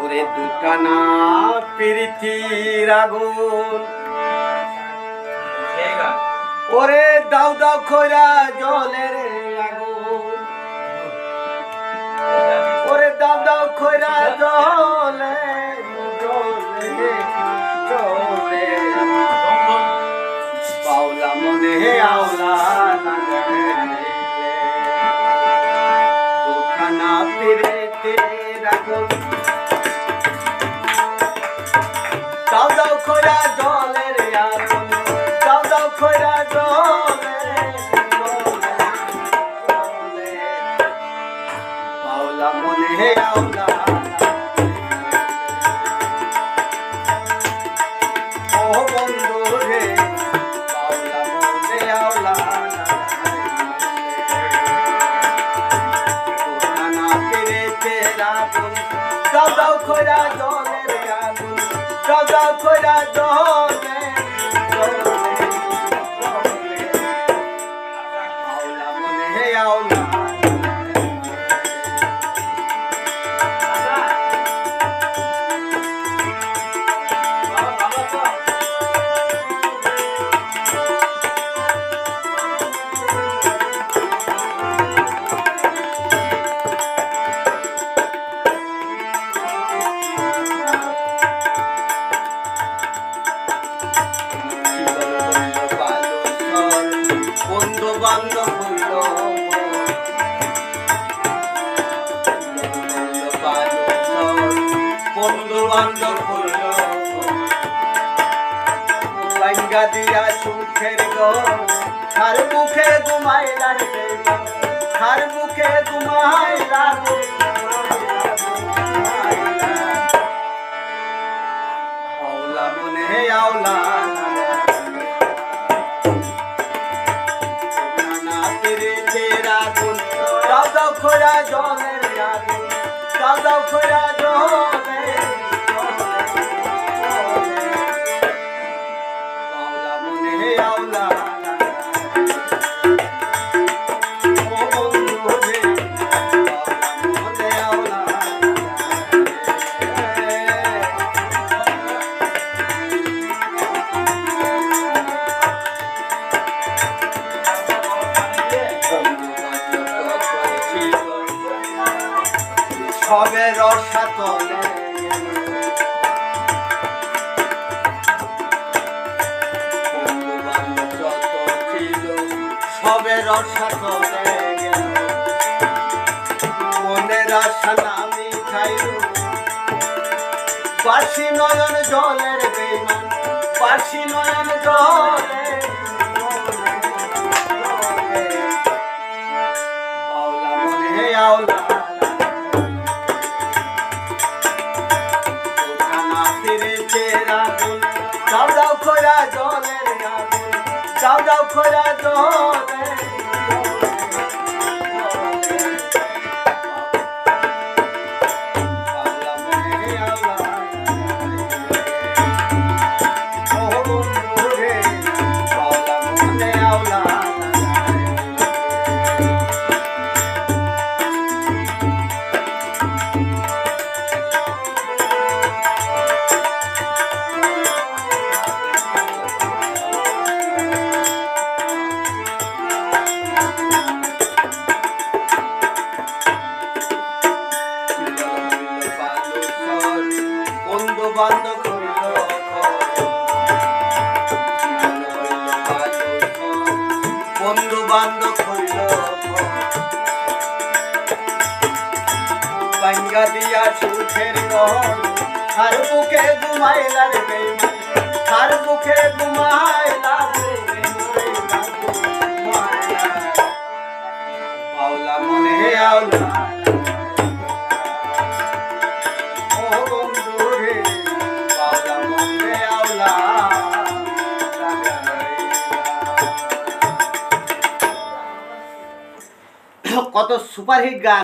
ওরে দুটানা প্রীতির আগুন ওরে দাও দাও খৈরা জলের আগুন ওরে দাও দাও খৈরা জলে জলে জলে পাওলা মনে আওলা দুটানা প্রীতির আগুন দাও দাও খৈরা জলের আগুন দাও দাও খৈরা জলের পাওলা মনে আওলা ও বন্ধু রে পাওলা মনে আওলা না পেরে তেরা আগুন দাও দাও খৈরা জলের আগুন দাও দাও খৈরা জলে আওলা মনে আওলা বন্ধু বান্ধব হইল বন্ধু বান্ধব হইল লাইঙ্গা দিয়া সুখের গো হার মুখে ঘুমাইলার হার মুখে ঘুমাইলার আওলা মনে আওলা দাও দাও খৈরা জলের আগুন দাও দাও খৈরা জলের আওলা মনে আওলা ও বন্ধু রে আওলা মনে আওলা সবে রসাতলে যত ছিল সবে রসাতলে মনের আশা নামি খাইল বাসি নয়ন জলের বেমান বাসি নয়ন জলে আওলা মনে আওলা দাও দাও খৈরা জলের আগুন দাও দাও খৈরা জলের আওলা মনে আওলা ও বন্ধু রে আওলা মনে আওলা বন্ধু বান্ধব হইল বন্ধু বান্ধব হইল বাঙ্গা দিয়া সুখের গহন হার বুকে ঘুমাইলার বেমান হার বুকে ঘুমাইলার আওলা মনে আওলা কত সুপারহিট গান।